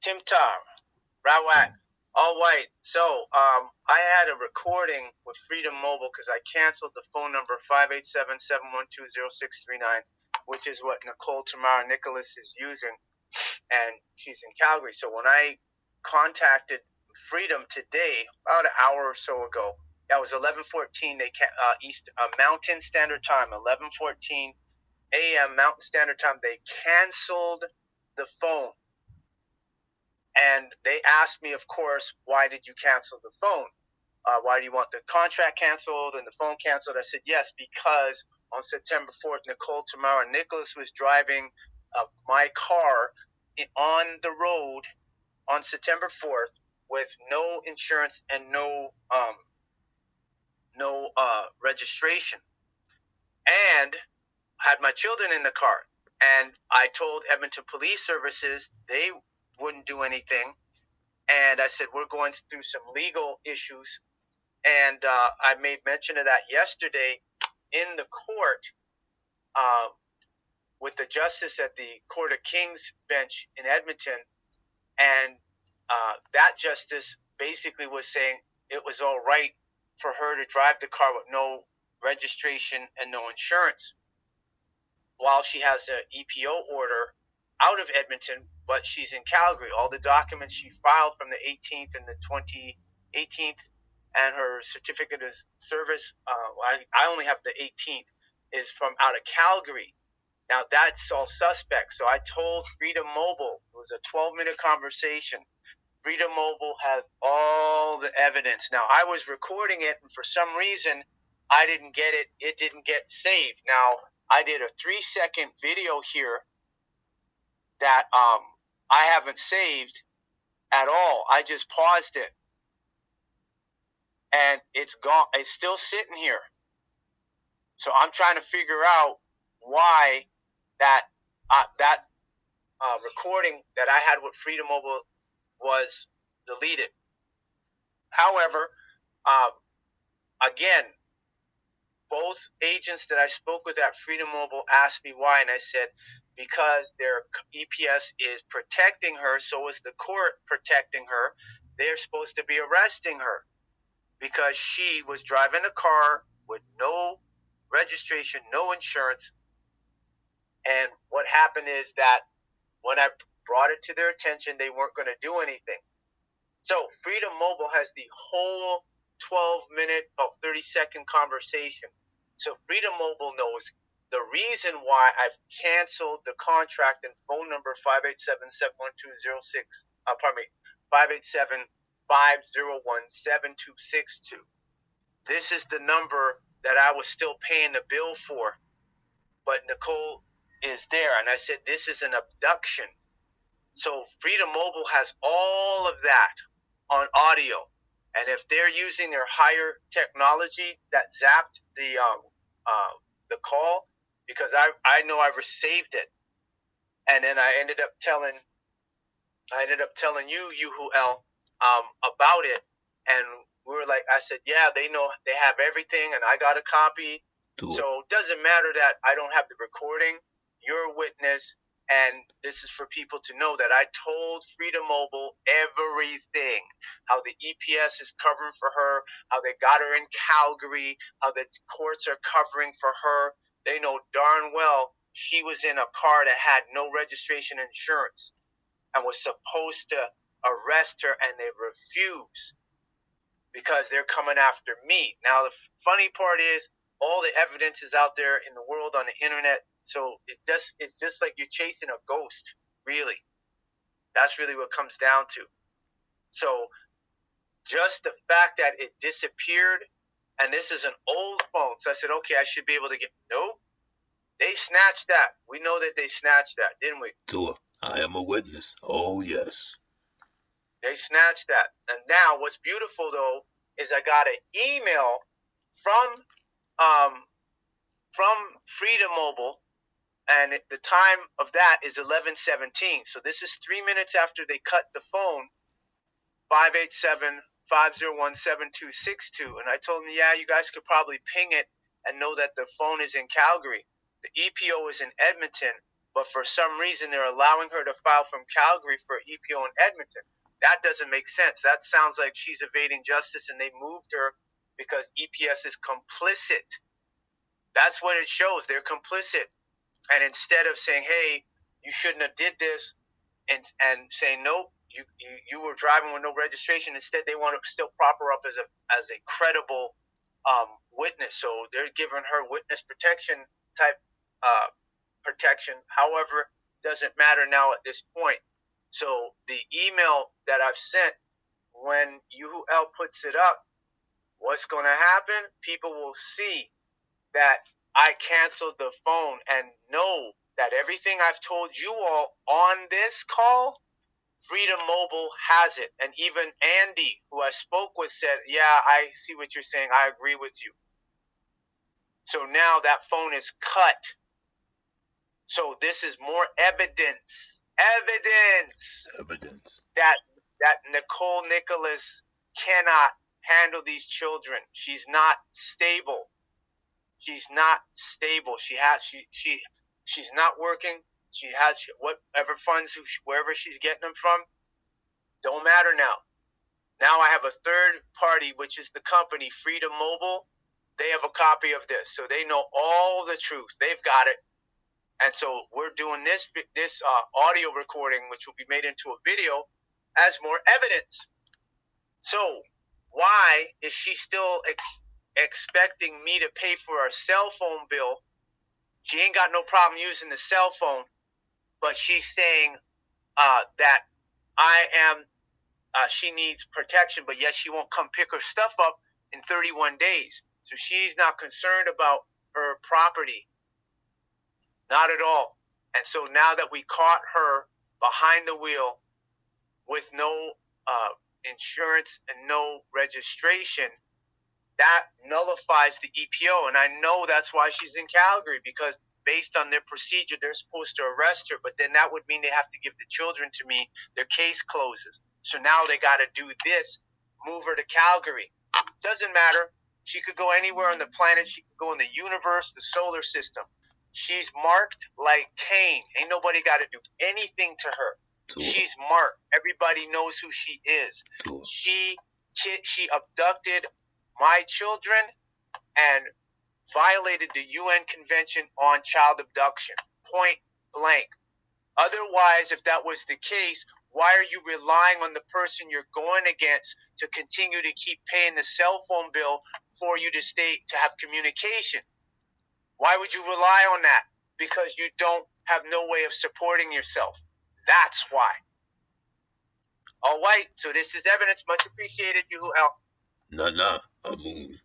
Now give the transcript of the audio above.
Tim Tar, Rawat, all white. So I had a recording with Freedom Mobile because I canceled the phone number 587-712-0639, which is what Nicole Tamara Nicholas is using, and she's in Calgary. So when I contacted Freedom today, about an hour or so ago, that was 11:14. They East Mountain Standard Time, 11:14 a.m. Mountain Standard Time. They canceled the phone. And they asked me, of course, why did you cancel the phone? Why do you want the contract canceled and the phone canceled? I said, yes, because on September 4th, Nicole Tamara Nicholas was driving my car on the road on September 4th with no insurance and no registration, and had my children in the car. And I told Edmonton Police Services they wouldn't do anything. And I said, we're going through some legal issues. And I made mention of that yesterday in the court with the justice at the Court of King's bench in Edmonton. And that justice basically was saying it was all right for her to drive the car with no registration and no insurance while she has an EPO order out of Edmonton, but she's in Calgary. All the documents she filed from the 18th and the 18th and her certificate of service, I only have the 18th, is from out of Calgary. Now, that's all suspect. So I told Freedom Mobile, it was a 12-minute conversation. Freedom Mobile has all the evidence. Now, I was recording it, and for some reason, I didn't get it. It didn't get saved. Now, I did a 3-second video here that I haven't saved at all. I just paused it, and it's gone. It's still sitting here. So I'm trying to figure out why that recording that I had with Freedom Mobile was deleted. However, again, both agents that I spoke with at Freedom Mobile asked me why, and I said, because their EPS is protecting her, so is the court protecting her. They're supposed to be arresting her because she was driving a car with no registration, no insurance. And what happened is that when I brought it to their attention, they weren't going to do anything. So Freedom Mobile has the whole 12-minute, about 30-second conversation. So Freedom Mobile knows the reason why I've canceled the contract and phone number 587-712-06. 587-501-7262. This is the number that I was still paying the bill for, but Nicole is there, and I said this is an abduction. So Freedom Mobile has all of that on audio. And if they're using their higher technology that zapped the call, because I know I received it, and then I ended up telling you Yuhuel about it, and we were like, I said, yeah, they know, they have everything, and I got a copy. So it doesn't matter that I don't have the recording. You're a witness. And this is for people to know that I told Freedom Mobile everything, how the EPS is covering for her, how they got her in Calgary, how the courts are covering for her. They know darn well she was in a car that had no registration insurance and was supposed to arrest her, and they refused because they're coming after me. Now, the funny part is all the evidence is out there in the world on the internet. So it's just like you're chasing a ghost, really. That's really what it comes down to. So just the fact that it disappeared, and this is an old phone. So I said, okay, I should be able to get, nope. They snatched that. We know that they snatched that, didn't we? Tua, I am a witness. Oh, yes. They snatched that. And now what's beautiful, though, is I got an email from Freedom Mobile, and the time of that is 11:17. So this is 3 minutes after they cut the phone, 587-501-7262. And I told them, yeah, you guys could probably ping it and know that the phone is in Calgary. The EPO is in Edmonton, but for some reason they're allowing her to file from Calgary for EPO in Edmonton. That doesn't make sense. That sounds like she's evading justice and they moved her because EPS is complicit. That's what it shows. They're complicit. And instead of saying, hey, you shouldn't have did this, and saying, nope, you were driving with no registration, instead they want to still prop her up as a credible witness. So they're giving her witness protection type protection. However, doesn't matter now at this point. So the email that I've sent, when UL puts it up, what's going to happen? People will see that I canceled the phone and know that everything I've told you all on this call, Freedom Mobile has it. And even Andy, who I spoke with, said, yeah, I see what you're saying. I agree with you. So now that phone is cut. So this is more evidence that Nicole Nicholas cannot handle these children. She's not stable. She's not stable. She's not working. She has whatever funds, wherever she's getting them from, don't matter now. Now I have a third party, which is the company Freedom Mobile. They have a copy of this, so they know all the truth. They've got it. And so we're doing this audio recording, which will be made into a video, as more evidence. So why is she still expecting me to pay for her cell phone bill? She ain't got no problem using the cell phone, but she's saying that I am. She needs protection, but yet she won't come pick her stuff up in 31 days. So she's not concerned about her property. Not at all. And so now that we caught her behind the wheel with no insurance and no registration, that nullifies the EPO. And I know that's why she's in Calgary, because based on their procedure, they're supposed to arrest her, but then that would mean they have to give the children to me. Their case closes. So now they got to do this, move her to Calgary. Doesn't matter. She could go anywhere on the planet. She could go in the universe, the solar system. She's marked like Cain. Ain't nobody got to do anything to her. She's marked. Everybody knows who she is. She abducted my children and violated the UN Convention on Child Abduction. Point blank. Otherwise, if that was the case, why are you relying on the person you're going against to continue to keep paying the cell phone bill for you to have communication? Why would you rely on that? Because you don't have no way of supporting yourself. That's why. All right, so this is evidence. Much appreciated, you help. Nah, Amun.